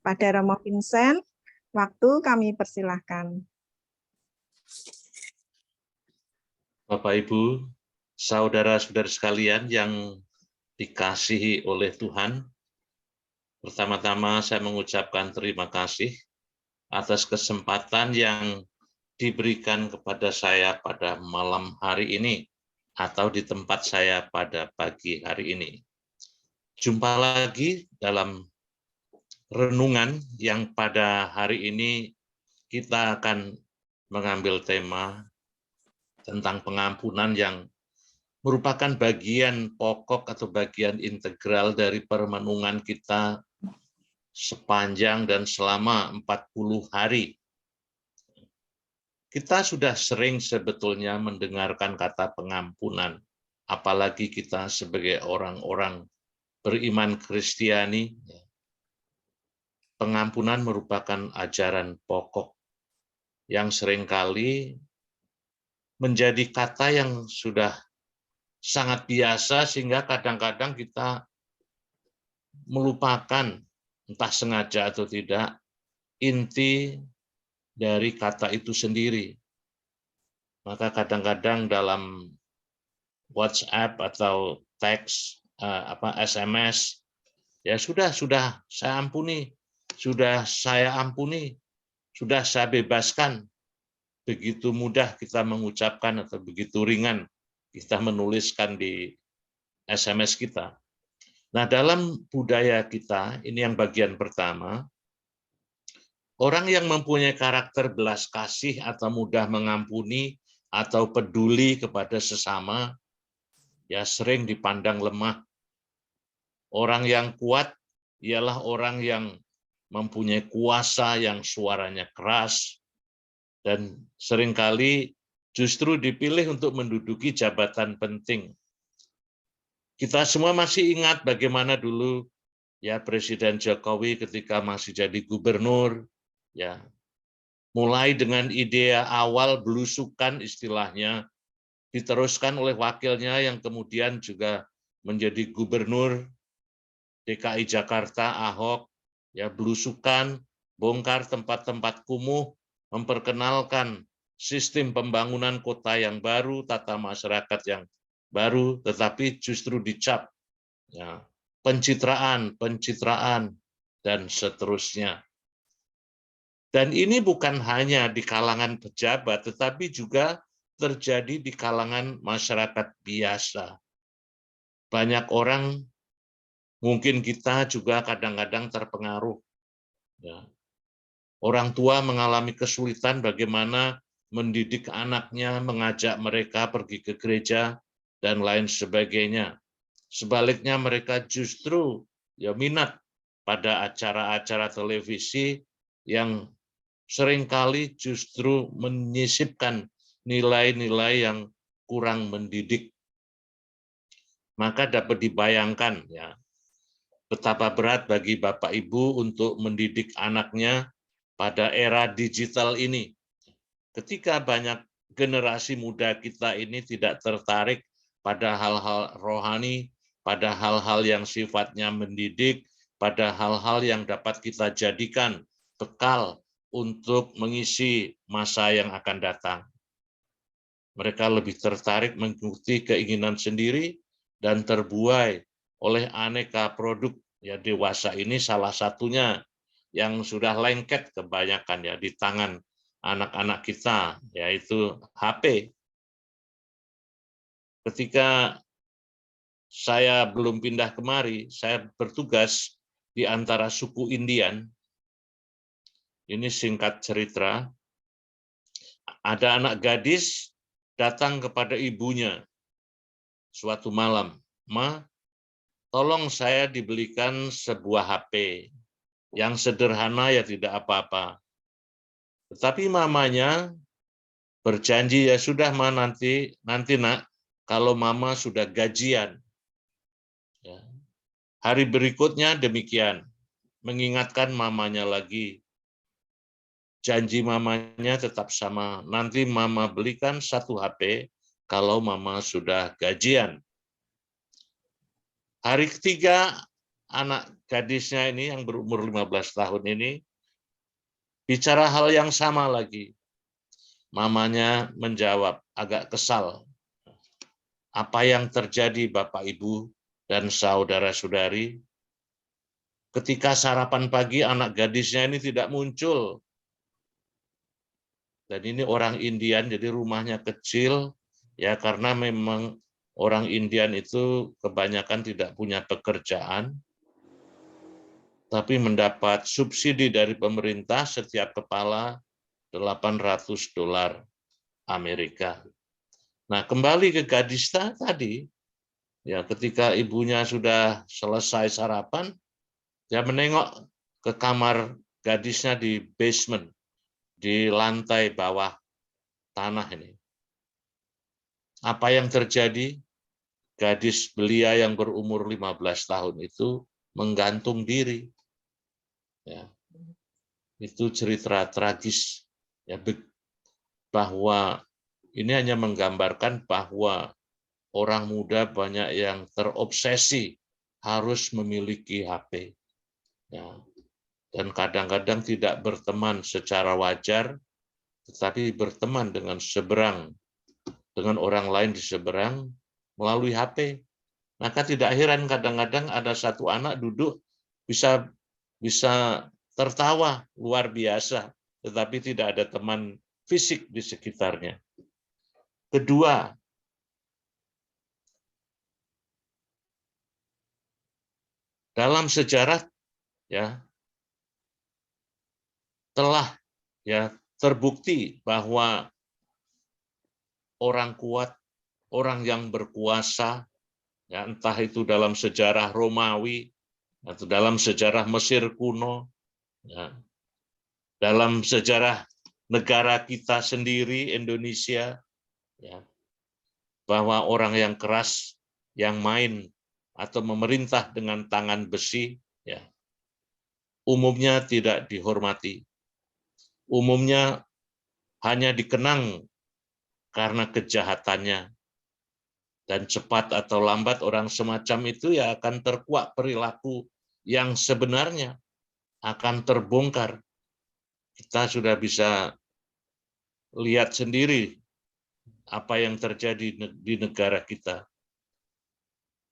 Pada Romo Vincent, waktu kami persilahkan. Bapak, Ibu, saudara-saudara sekalian yang dikasihi oleh Tuhan, pertama-tama saya mengucapkan terima kasih atas kesempatan yang diberikan kepada saya pada malam hari ini atau di tempat saya pada pagi hari ini. Jumpa lagi dalam renungan yang pada hari ini kita akan mengambil tema tentang pengampunan yang merupakan bagian pokok atau bagian integral dari permenungan kita sepanjang dan selama 40 hari. Kita sudah sering sebetulnya mendengarkan kata pengampunan, apalagi kita sebagai orang-orang beriman Kristiani. Pengampunan merupakan ajaran pokok yang seringkali menjadi kata yang sudah sangat biasa sehingga kadang-kadang kita melupakan, entah sengaja atau tidak, inti dari kata itu sendiri. Maka kadang-kadang dalam WhatsApp atau teks SMS, ya sudah saya ampuni, sudah saya bebaskan. Begitu mudah kita mengucapkan atau begitu ringan kita menuliskan di SMS kita. Nah, dalam budaya kita, ini yang bagian pertama, orang yang mempunyai karakter belas kasih atau mudah mengampuni atau peduli kepada sesama, ya sering dipandang lemah. Orang yang kuat ialah orang yang mempunyai kuasa yang suaranya keras, dan seringkali justru dipilih untuk menduduki jabatan penting. Kita semua masih ingat bagaimana dulu ya Presiden Jokowi ketika masih jadi gubernur, ya mulai dengan ide awal belusukan istilahnya, diteruskan oleh wakilnya yang kemudian juga menjadi gubernur DKI Jakarta, Ahok, ya belusukan, bongkar tempat-tempat kumuh, memperkenalkan sistem pembangunan kota yang baru, tata masyarakat yang baru, tetapi justru dicap ya, pencitraan, dan seterusnya. Dan ini bukan hanya di kalangan pejabat, tetapi juga terjadi di kalangan masyarakat biasa. Banyak orang, mungkin kita juga kadang-kadang terpengaruh. Ya. Orang tua mengalami kesulitan bagaimana mendidik anaknya, mengajak mereka pergi ke gereja, dan lain sebagainya. Sebaliknya mereka justru ya minat pada acara-acara televisi yang seringkali justru menyisipkan nilai-nilai yang kurang mendidik. Maka dapat dibayangkan ya betapa berat bagi Bapak Ibu untuk mendidik anaknya pada era digital ini. Ketika banyak generasi muda kita ini tidak tertarik pada hal-hal rohani, pada hal-hal yang sifatnya mendidik, pada hal-hal yang dapat kita jadikan bekal untuk mengisi masa yang akan datang. Mereka lebih tertarik mengikuti keinginan sendiri dan terbuai oleh aneka produk ya dewasa ini, salah satunya yang sudah lengket kebanyakan ya di tangan anak-anak kita, yaitu HP. Ketika saya belum pindah kemari, saya bertugas di antara suku Indian. Ini singkat cerita, ada anak gadis datang kepada ibunya suatu malam, "Ma, tolong saya dibelikan sebuah HP yang sederhana ya tidak apa-apa." Tetapi mamanya berjanji, "Ya sudah Ma, nanti Nak, kalau Mama sudah gajian." Ya. Hari berikutnya demikian, mengingatkan mamanya lagi. Janji mamanya tetap sama, nanti Mama belikan satu HP kalau Mama sudah gajian. Hari ketiga, anak gadisnya ini yang berumur 15 tahun ini bicara hal yang sama lagi. Mamanya menjawab agak kesal. Apa yang terjadi Bapak Ibu dan saudara-saudari? Ketika sarapan pagi anak gadisnya ini tidak muncul. Dan ini orang Indian, jadi rumahnya kecil, ya karena memang orang Indian itu kebanyakan tidak punya pekerjaan, tapi mendapat subsidi dari pemerintah setiap kepala $800 Amerika. Nah, kembali ke gadis tadi, ya ketika ibunya sudah selesai sarapan, dia menengok ke kamar gadisnya di basement, di lantai bawah tanah ini. Apa yang terjadi? Gadis belia yang berumur 15 tahun itu menggantung diri. Ya. Itu cerita tragis, ya, bahwa ini hanya menggambarkan bahwa orang muda banyak yang terobsesi harus memiliki HP. Ya. Dan kadang-kadang tidak berteman secara wajar, tetapi berteman dengan orang lain di seberang melalui HP. Maka tidak heran kadang-kadang ada satu anak duduk bisa tertawa luar biasa, tetapi tidak ada teman fisik di sekitarnya. Kedua, dalam sejarah ya telah ya terbukti bahwa orang kuat, orang yang berkuasa, ya entah itu dalam sejarah Romawi atau dalam sejarah Mesir kuno, ya, dalam sejarah negara kita sendiri Indonesia, ya, bahwa orang yang keras, yang main atau memerintah dengan tangan besi, ya, umumnya tidak dihormati. Umumnya hanya dikenang karena kejahatannya. Dan cepat atau lambat orang semacam itu ya akan terkuak perilaku yang sebenarnya akan terbongkar. Kita sudah bisa lihat sendiri apa yang terjadi di negara kita.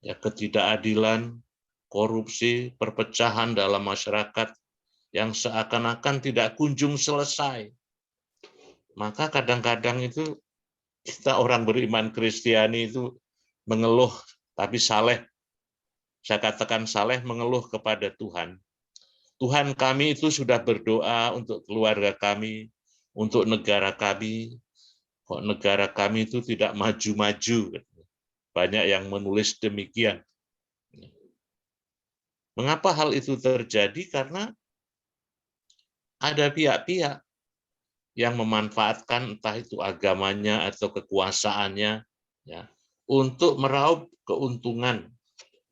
Ya, ketidakadilan, korupsi, perpecahan dalam masyarakat yang seakan-akan tidak kunjung selesai. Maka kadang-kadang itu kita orang beriman Kristiani itu mengeluh, tapi saleh. Saya katakan saleh mengeluh kepada Tuhan. Tuhan kami itu sudah berdoa untuk keluarga kami, untuk negara kami. Kok negara kami itu tidak maju-maju? Banyak yang menulis demikian. Mengapa hal itu terjadi? Karena ada pihak-pihak yang memanfaatkan entah itu agamanya atau kekuasaannya, ya, untuk meraup keuntungan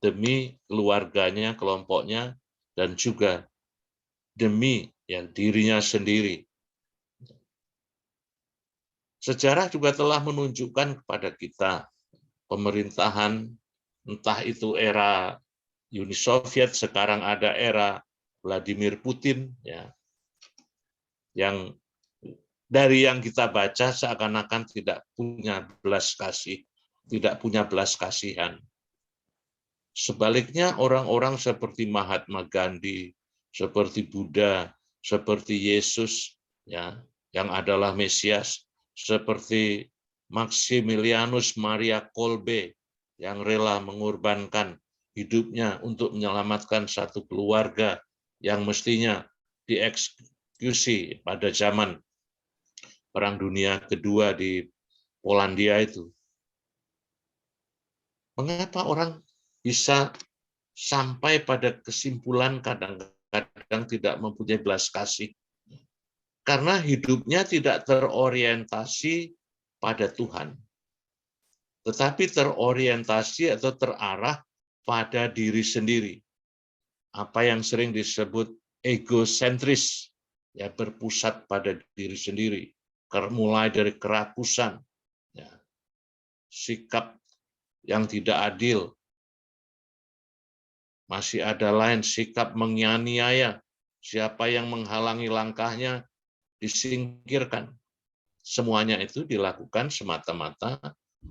demi keluarganya, kelompoknya, dan juga demi ya, dirinya sendiri. Sejarah juga telah menunjukkan kepada kita pemerintahan, entah itu era Uni Soviet, sekarang ada era Vladimir Putin, ya, yang dari yang kita baca seakan-akan tidak punya belas kasih, tidak punya belas kasihan. Sebaliknya orang-orang seperti Mahatma Gandhi, seperti Buddha, seperti Yesus, ya, yang adalah Mesias, seperti Maximilianus Maria Kolbe, yang rela mengorbankan hidupnya untuk menyelamatkan satu keluarga yang mestinya dieksekusi pada zaman Perang Dunia Kedua di Polandia itu. Mengapa orang bisa sampai pada kesimpulan kadang-kadang tidak mempunyai belas kasih? Karena hidupnya tidak terorientasi pada Tuhan, tetapi terorientasi atau terarah pada diri sendiri. Apa yang sering disebut egosentris, ya, berpusat pada diri sendiri. Mulai dari kerakusan, ya, sikap yang tidak adil, masih ada lain sikap menganiaya, siapa yang menghalangi langkahnya disingkirkan. Semuanya itu dilakukan semata-mata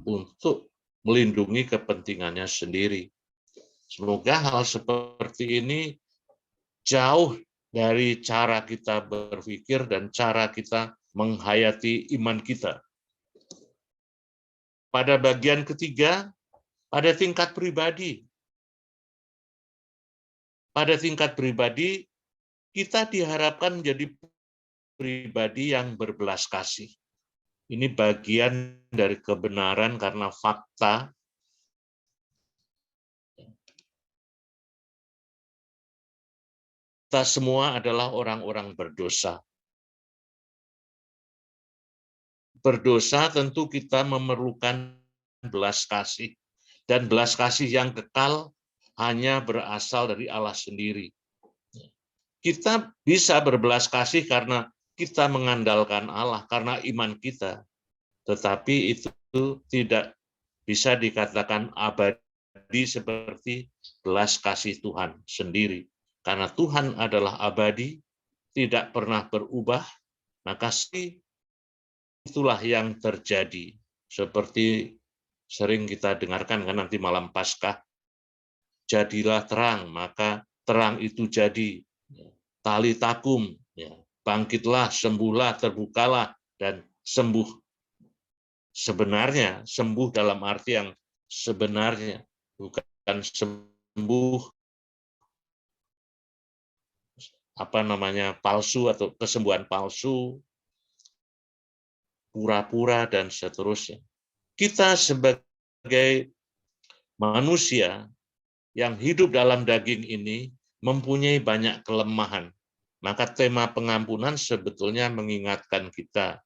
untuk melindungi kepentingannya sendiri. Semoga hal seperti ini jauh dari cara kita berpikir dan cara kita menghayati iman kita. Pada bagian ketiga, pada tingkat pribadi. Pada tingkat pribadi, kita diharapkan menjadi pribadi yang berbelas kasih. Ini bagian dari kebenaran karena fakta. Kita semua adalah orang-orang berdosa. Berdosa tentu kita memerlukan belas kasih. Dan belas kasih yang kekal hanya berasal dari Allah sendiri. Kita bisa berbelas kasih karena kita mengandalkan Allah, karena iman kita. Tetapi itu tidak bisa dikatakan abadi seperti belas kasih Tuhan sendiri. Karena Tuhan adalah abadi, tidak pernah berubah, maka itulah yang terjadi. Seperti sering kita dengarkan kan nanti malam Paskah, jadilah terang, maka terang itu jadi. Tali takum, bangkitlah, sembuhlah, terbukalah, dan sembuh. Sebenarnya, sembuh dalam arti yang sebenarnya, bukan sembuh palsu atau kesembuhan palsu, pura-pura, dan seterusnya. Kita sebagai manusia yang hidup dalam daging ini mempunyai banyak kelemahan. Maka tema pengampunan sebetulnya mengingatkan kita,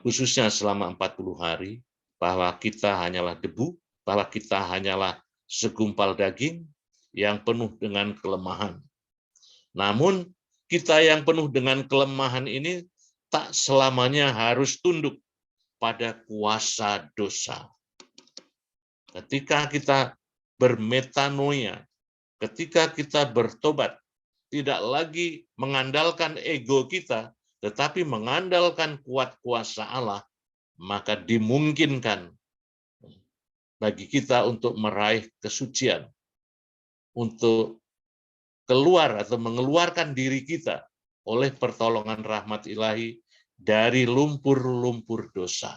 khususnya selama 40 hari, bahwa kita hanyalah debu, bahwa kita hanyalah segumpal daging yang penuh dengan kelemahan. Namun, kita yang penuh dengan kelemahan ini tak selamanya harus tunduk pada kuasa dosa. Ketika kita bermetanoia, ketika kita bertobat, tidak lagi mengandalkan ego kita, tetapi mengandalkan kuat kuasa Allah, maka dimungkinkan bagi kita untuk meraih kesucian, untuk keluar atau mengeluarkan diri kita oleh pertolongan rahmat ilahi dari lumpur-lumpur dosa.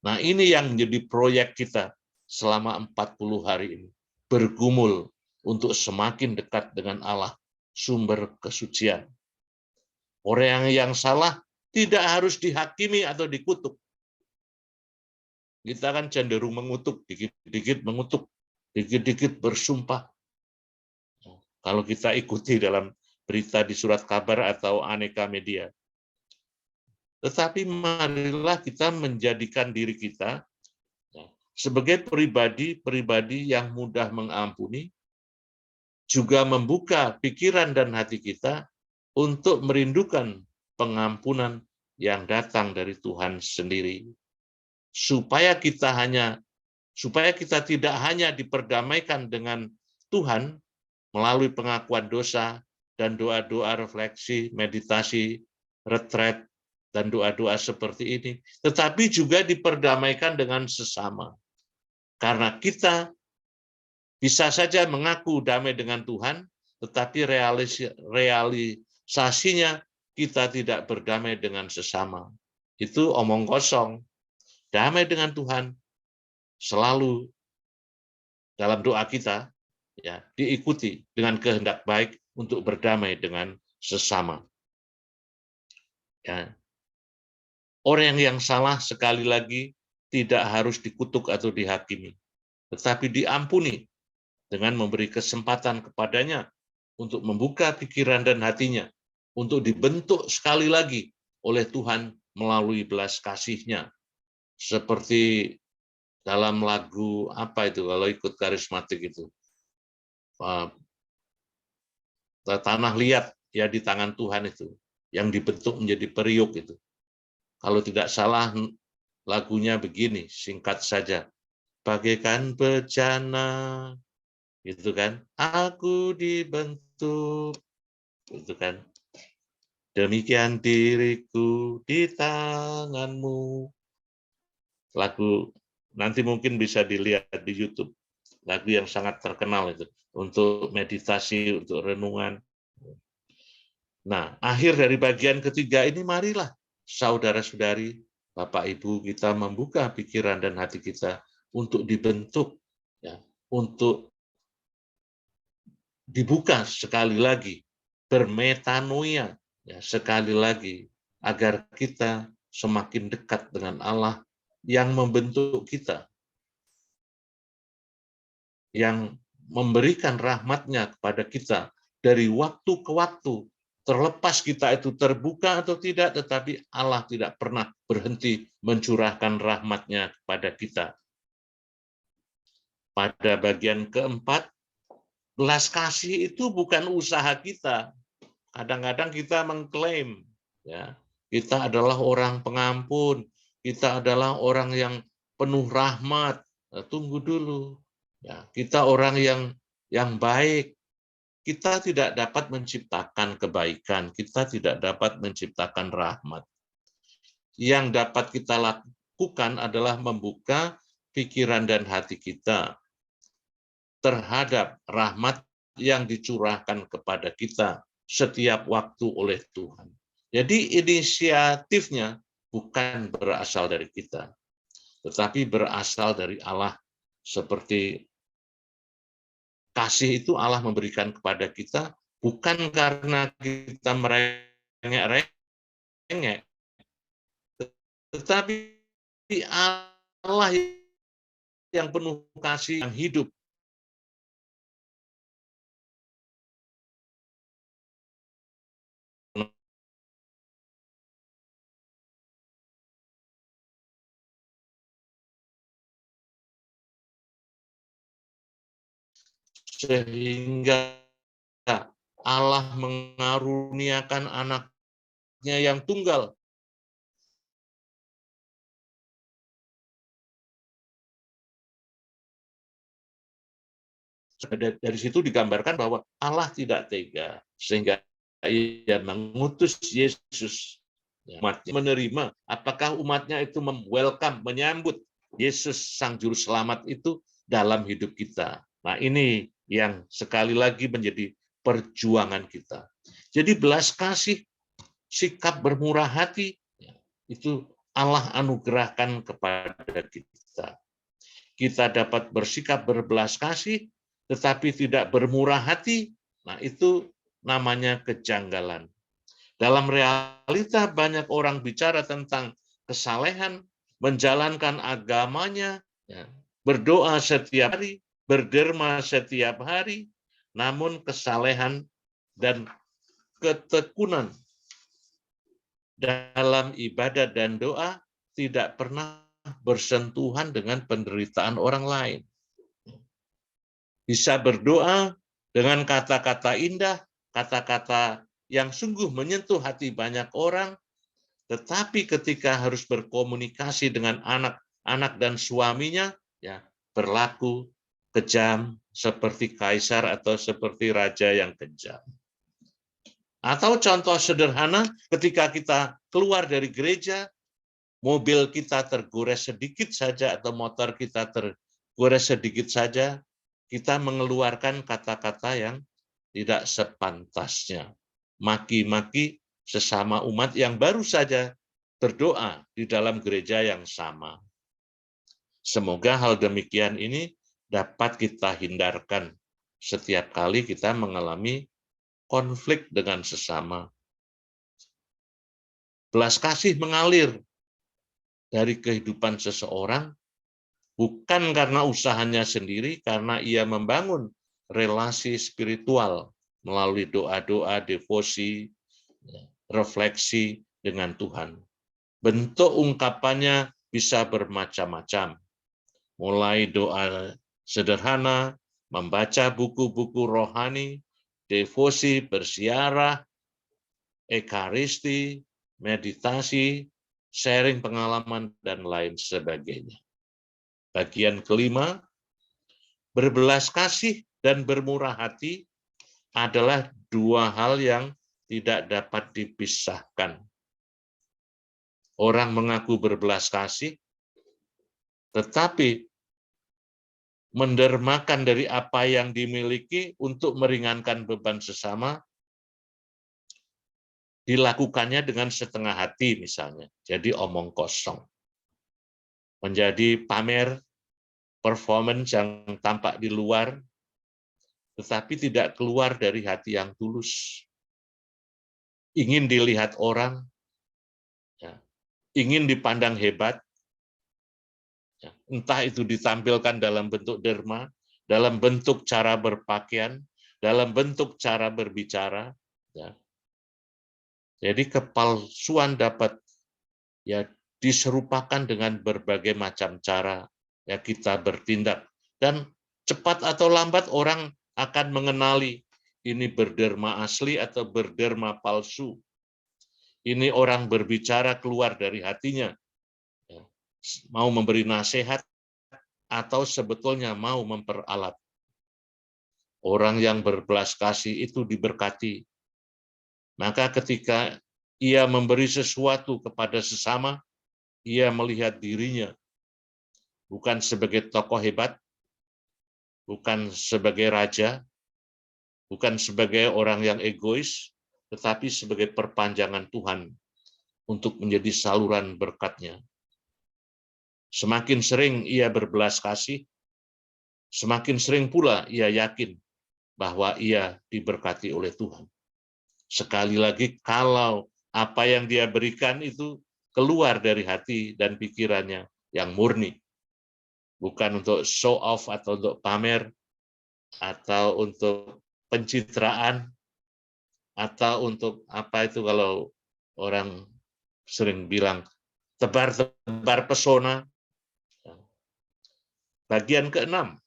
Nah, ini yang menjadi proyek kita selama 40 hari ini. Bergumul untuk semakin dekat dengan Allah, sumber kesucian. Orang yang salah tidak harus dihakimi atau dikutuk. Kita kan cenderung mengutuk, dikit-dikit mengutuk, dikit-dikit bersumpah. Kalau kita ikuti dalam berita di surat kabar atau aneka media. Tetapi marilah kita menjadikan diri kita sebagai pribadi yang mudah mengampuni, juga membuka pikiran dan hati kita untuk merindukan pengampunan yang datang dari Tuhan sendiri. Supaya kita tidak hanya diperdamaikan dengan Tuhan melalui pengakuan dosa dan doa-doa refleksi, meditasi, retret, dan doa-doa seperti ini, tetapi juga diperdamaikan dengan sesama. Karena kita bisa saja mengaku damai dengan Tuhan, tetapi realisasinya kita tidak berdamai dengan sesama. Itu omong kosong. Damai dengan Tuhan selalu dalam doa kita diikuti dengan kehendak baik untuk berdamai dengan sesama. Orang yang salah sekali lagi tidak harus dikutuk atau dihakimi, tetapi diampuni dengan memberi kesempatan kepadanya untuk membuka pikiran dan hatinya, untuk dibentuk sekali lagi oleh Tuhan melalui belas kasih-Nya. Seperti dalam lagu kalau ikut karismatik itu, tanah liat di tangan Tuhan itu, yang dibentuk menjadi periuk itu. Kalau tidak salah lagunya begini, singkat saja. Bagaikan bejana Gitu kan? Aku dibentuk, gitu kan? Demikian diriku di tanganmu. Lagu nanti mungkin bisa dilihat di YouTube. Lagu yang sangat terkenal itu untuk meditasi, untuk renungan. Nah, akhir dari bagian ketiga ini, marilah saudara-saudari, Bapak Ibu, kita membuka pikiran dan hati kita untuk dibentuk, ya, untuk dibuka sekali lagi, bermetanoia, ya, sekali lagi, agar kita semakin dekat dengan Allah yang membentuk kita, yang memberikan rahmat-Nya kepada kita dari waktu ke waktu. Terlepas kita itu terbuka atau tidak, tetapi Allah tidak pernah berhenti mencurahkan rahmat-Nya kepada kita. Pada bagian keempat, belas kasih itu bukan usaha kita. Kadang-kadang kita mengklaim, ya, kita adalah orang pengampun, kita adalah orang yang penuh rahmat. Nah, tunggu dulu, ya, kita orang yang baik. Kita tidak dapat menciptakan kebaikan, kita tidak dapat menciptakan rahmat. Yang dapat kita lakukan adalah membuka pikiran dan hati kita terhadap rahmat yang dicurahkan kepada kita setiap waktu oleh Tuhan. Jadi inisiatifnya bukan berasal dari kita, tetapi berasal dari Allah. Seperti kasih itu Allah memberikan kepada kita bukan karena kita merengek-rengek, tetapi Allah yang penuh kasih, yang hidup. Sehingga Allah mengaruniakan anaknya yang tunggal. Dari situ digambarkan bahwa Allah tidak tega, sehingga Ia mengutus Yesus. Umatnya menerima, apakah umatnya itu welcome, menyambut Yesus Sang Juru Selamat itu dalam hidup kita. Nah, ini yang sekali lagi menjadi perjuangan kita. Jadi belas kasih, sikap bermurah hati, itu Allah anugerahkan kepada kita. Kita dapat bersikap berbelas kasih, tetapi tidak bermurah hati, nah itu namanya kejanggalan. Dalam realita banyak orang bicara tentang kesalehan, menjalankan agamanya, ya, berdoa setiap hari, berderma setiap hari, namun kesalehan dan ketekunan dalam ibadah dan doa tidak pernah bersentuhan dengan penderitaan orang lain. Bisa berdoa dengan kata-kata indah, kata-kata yang sungguh menyentuh hati banyak orang, tetapi ketika harus berkomunikasi dengan anak-anak dan suaminya, ya berlaku kejam seperti kaisar atau seperti raja yang kejam. Atau contoh sederhana, ketika kita keluar dari gereja, mobil kita tergores sedikit saja atau motor kita tergores sedikit saja, kita mengeluarkan kata-kata yang tidak sepantasnya. Maki-maki sesama umat yang baru saja berdoa di dalam gereja yang sama. Semoga hal demikian ini dapat kita hindarkan setiap kali kita mengalami konflik dengan sesama. Belas kasih mengalir dari kehidupan seseorang bukan karena usahanya sendiri, karena ia membangun relasi spiritual melalui doa-doa, devosi, refleksi dengan Tuhan. Bentuk ungkapannya bisa bermacam-macam. Mulai doa sederhana, membaca buku-buku rohani, devosi, bersiarah, ekaristi, meditasi, sharing pengalaman, dan lain sebagainya. Bagian kelima, berbelas kasih dan bermurah hati adalah dua hal yang tidak dapat dipisahkan. Orang mengaku berbelas kasih, tetapi mendermakan dari apa yang dimiliki untuk meringankan beban sesama, dilakukannya dengan setengah hati misalnya. Jadi omong kosong. Menjadi pamer performance yang tampak di luar, tetapi tidak keluar dari hati yang tulus. Ingin dilihat orang, ya, ingin dipandang hebat, ya, entah itu ditampilkan dalam bentuk derma, dalam bentuk cara berpakaian, dalam bentuk cara berbicara. Ya. Jadi kepalsuan dapat ya diserupakan dengan berbagai macam cara ya kita bertindak, dan cepat atau lambat orang akan mengenali ini berderma asli atau berderma palsu. Ini orang berbicara keluar dari hatinya, mau memberi nasihat atau sebetulnya mau memperalat. Orang yang berbelas kasih itu diberkati. Maka ketika ia memberi sesuatu kepada sesama, ia melihat dirinya bukan sebagai tokoh hebat, bukan sebagai raja, bukan sebagai orang yang egois, tetapi sebagai perpanjangan Tuhan untuk menjadi saluran berkat-Nya. Semakin sering ia berbelas kasih, semakin sering pula ia yakin bahwa ia diberkati oleh Tuhan. Sekali lagi, kalau apa yang dia berikan itu keluar dari hati dan pikirannya yang murni, bukan untuk show off atau untuk pamer, atau untuk pencitraan, atau untuk apa itu kalau orang sering bilang tebar-tebar pesona. Bagian ke-6,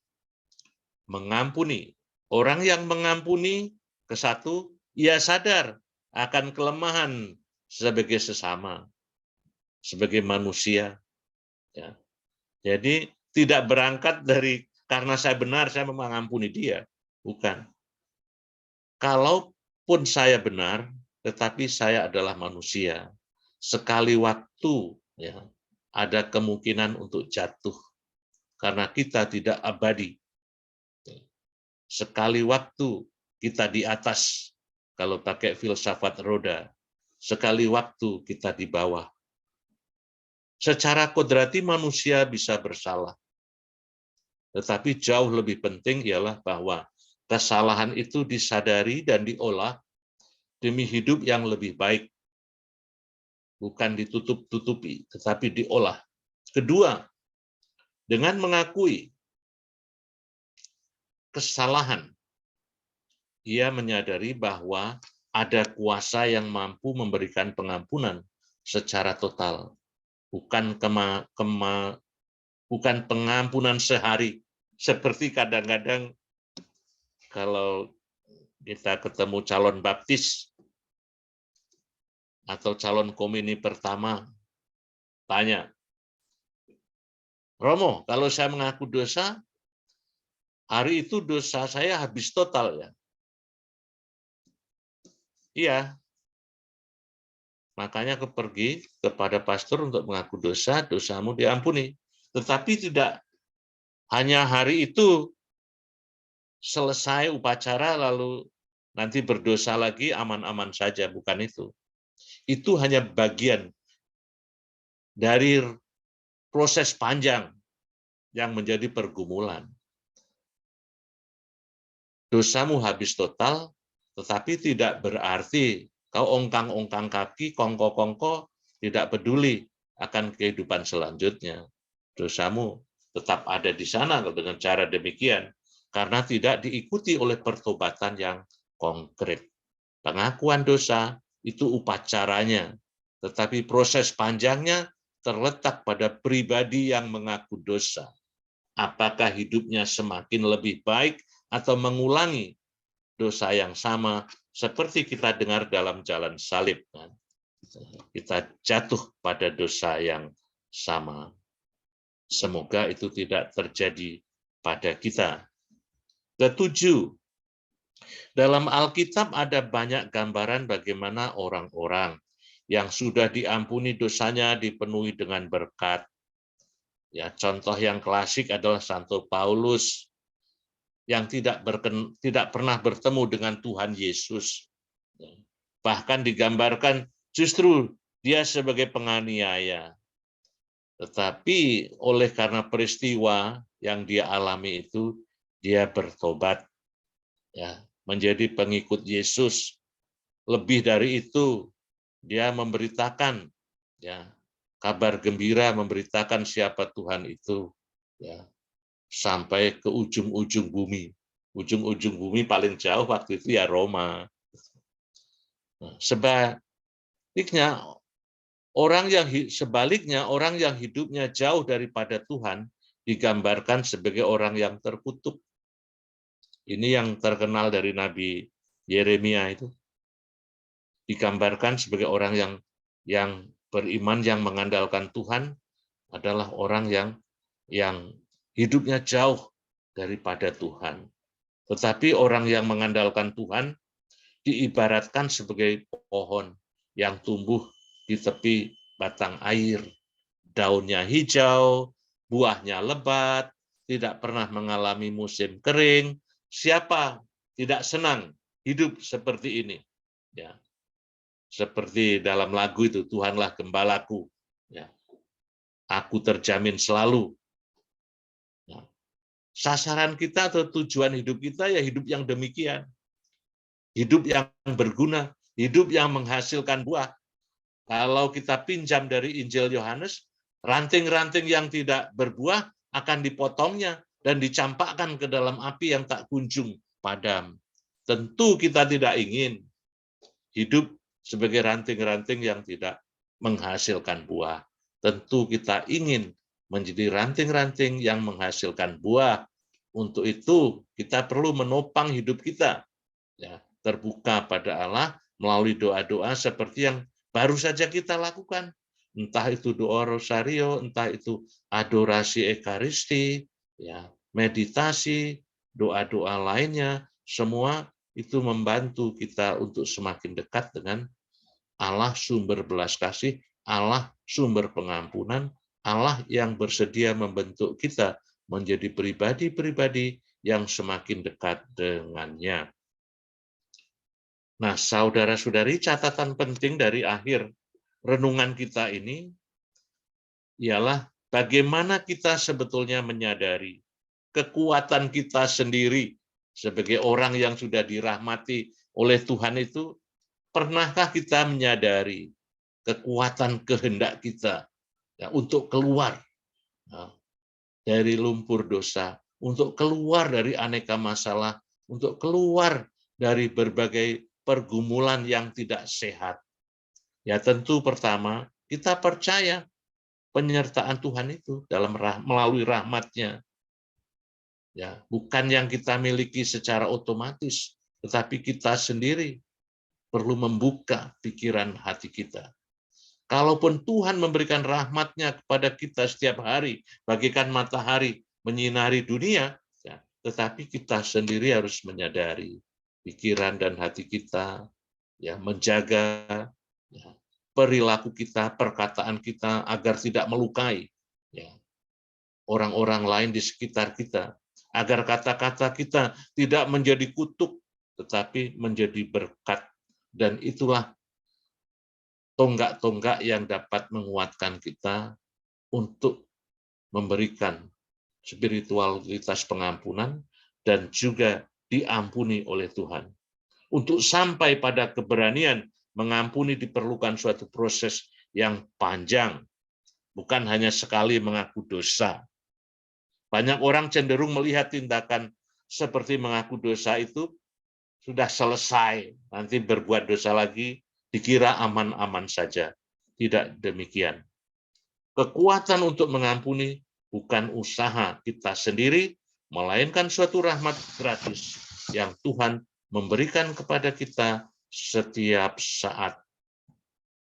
mengampuni. Orang yang mengampuni, ke-1, ia sadar akan kelemahan sebagai sesama, sebagai manusia. Ya. Jadi tidak berangkat dari karena saya benar saya mengampuni dia, bukan. Kalaupun saya benar, tetapi saya adalah manusia. Sekali waktu ya ada kemungkinan untuk jatuh karena kita tidak abadi. Sekali waktu kita di atas, kalau pakai filsafat roda, sekali waktu kita di bawah. Secara kodrati manusia bisa bersalah. Tetapi jauh lebih penting ialah bahwa kesalahan itu disadari dan diolah demi hidup yang lebih baik. Bukan ditutup-tutupi, tetapi diolah. Kedua, dengan mengakui kesalahan, ia menyadari bahwa ada kuasa yang mampu memberikan pengampunan secara total. Bukan bukan pengampunan sehari. Seperti kadang-kadang kalau kita ketemu calon baptis atau calon komuni pertama, tanya, Romo, kalau saya mengaku dosa, hari itu dosa saya habis total ya? Iya. Makanya pergi kepada pastor untuk mengaku dosa, dosamu diampuni. Tetapi tidak hanya hari itu selesai upacara lalu nanti berdosa lagi aman-aman saja, bukan itu. Itu hanya bagian dari proses panjang yang menjadi pergumulan. Dosamu habis total, tetapi tidak berarti kau ongkang-ongkang kaki, kongko-kongko, tidak peduli akan kehidupan selanjutnya. Dosamu tetap ada di sana dengan cara demikian, karena tidak diikuti oleh pertobatan yang konkret. Pengakuan dosa itu upacaranya, tetapi proses panjangnya terletak pada pribadi yang mengaku dosa. Apakah hidupnya semakin lebih baik atau mengulangi dosa yang sama seperti kita dengar dalam jalan salib. Kita jatuh pada dosa yang sama. Semoga itu tidak terjadi pada kita. Ketujuh, dalam Alkitab ada banyak gambaran bagaimana orang-orang yang sudah diampuni dosanya dipenuhi dengan berkat. Ya, contoh yang klasik adalah Santo Paulus yang tidak pernah bertemu dengan Tuhan Yesus. Bahkan digambarkan justru dia sebagai penganiaya. Tetapi oleh karena peristiwa yang dia alami itu, dia bertobat, ya, menjadi pengikut Yesus. Lebih dari itu, dia memberitakan, ya, kabar gembira, memberitakan siapa Tuhan itu, ya, sampai ke ujung-ujung bumi. Ujung-ujung bumi paling jauh waktu itu ya Roma. Nah, sebaliknya orang yang hidupnya jauh daripada Tuhan digambarkan sebagai orang yang terkutuk. Ini yang terkenal dari Nabi Yeremia itu. Digambarkan sebagai orang yang beriman, yang mengandalkan Tuhan adalah orang yang hidupnya jauh daripada Tuhan. Tetapi orang yang mengandalkan Tuhan diibaratkan sebagai pohon yang tumbuh di tepi batang air. Daunnya hijau, buahnya lebat, tidak pernah mengalami musim kering. Siapa tidak senang hidup seperti ini? Ya, seperti dalam lagu itu, Tuhanlah gembalaku. Ya, aku terjamin selalu. Ya, sasaran kita atau tujuan hidup kita ya hidup yang demikian. Hidup yang berguna, hidup yang menghasilkan buah. Kalau kita pinjam dari Injil Yohanes, ranting-ranting yang tidak berbuah akan dipotongnya dan dicampakkan ke dalam api yang tak kunjung padam. Tentu kita tidak ingin hidup sebagai ranting-ranting yang tidak menghasilkan buah. Tentu kita ingin menjadi ranting-ranting yang menghasilkan buah. Untuk itu kita perlu menopang hidup kita, ya, terbuka pada Allah melalui doa-doa seperti yang baru saja kita lakukan. Entah itu doa rosario, entah itu adorasi ekaristi, ya, meditasi, doa-doa lainnya, semua itu membantu kita untuk semakin dekat dengan Allah sumber belas kasih, Allah sumber pengampunan, Allah yang bersedia membentuk kita menjadi pribadi-pribadi yang semakin dekat dengannya. Nah, saudara-saudari, catatan penting dari akhir renungan kita ini ialah bagaimana kita sebetulnya menyadari kekuatan kita sendiri sebagai orang yang sudah dirahmati oleh Tuhan itu. Pernahkah kita menyadari kekuatan kehendak kita, ya, untuk keluar, ya, dari lumpur dosa, untuk keluar dari aneka masalah, untuk keluar dari berbagai pergumulan yang tidak sehat? Ya, tentu pertama kita percaya penyertaan Tuhan itu melalui rahmat-Nya. Ya, bukan yang kita miliki secara otomatis, tetapi kita sendiri perlu membuka pikiran hati kita. Kalaupun Tuhan memberikan rahmat-Nya kepada kita setiap hari, bagaikan matahari menyinari dunia, ya, tetapi kita sendiri harus menyadari pikiran dan hati kita, ya, menjaga, ya, perilaku kita, perkataan kita agar tidak melukai, ya, orang-orang lain di sekitar kita, agar kata-kata kita tidak menjadi kutuk, tetapi menjadi berkat. Dan itulah tonggak-tonggak yang dapat menguatkan kita untuk memberikan spiritualitas pengampunan dan juga diampuni oleh Tuhan. Untuk sampai pada keberanian mengampuni diperlukan suatu proses yang panjang, bukan hanya sekali mengaku dosa. Banyak orang cenderung melihat tindakan seperti mengaku dosa itu sudah selesai, nanti berbuat dosa lagi, dikira aman-aman saja. Tidak demikian. Kekuatan untuk mengampuni bukan usaha kita sendiri, melainkan suatu rahmat gratis yang Tuhan memberikan kepada kita setiap saat.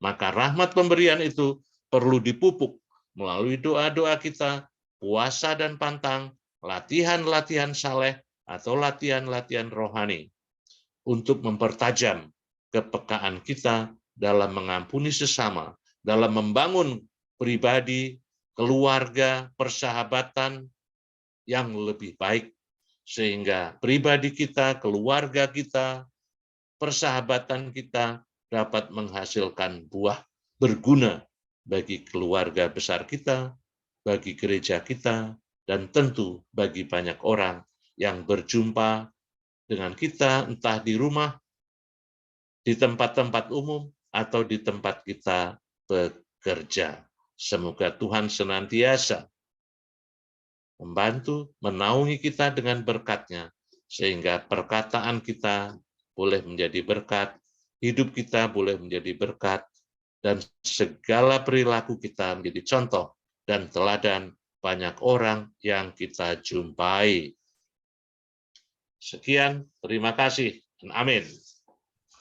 Maka rahmat pemberian itu perlu dipupuk melalui doa-doa kita, puasa dan pantang, latihan-latihan saleh, atau latihan-latihan rohani untuk mempertajam kepekaan kita dalam mengampuni sesama, dalam membangun pribadi, keluarga, persahabatan yang lebih baik, sehingga pribadi kita, keluarga kita, persahabatan kita dapat menghasilkan buah berguna bagi keluarga besar kita, bagi gereja kita, dan tentu bagi banyak orang yang berjumpa dengan kita, entah di rumah, di tempat-tempat umum, atau di tempat kita bekerja. Semoga Tuhan senantiasa membantu, menaungi kita dengan berkat-Nya, sehingga perkataan kita boleh menjadi berkat, hidup kita boleh menjadi berkat, dan segala perilaku kita menjadi contoh dan teladan banyak orang yang kita jumpai. Sekian, terima kasih, dan amin.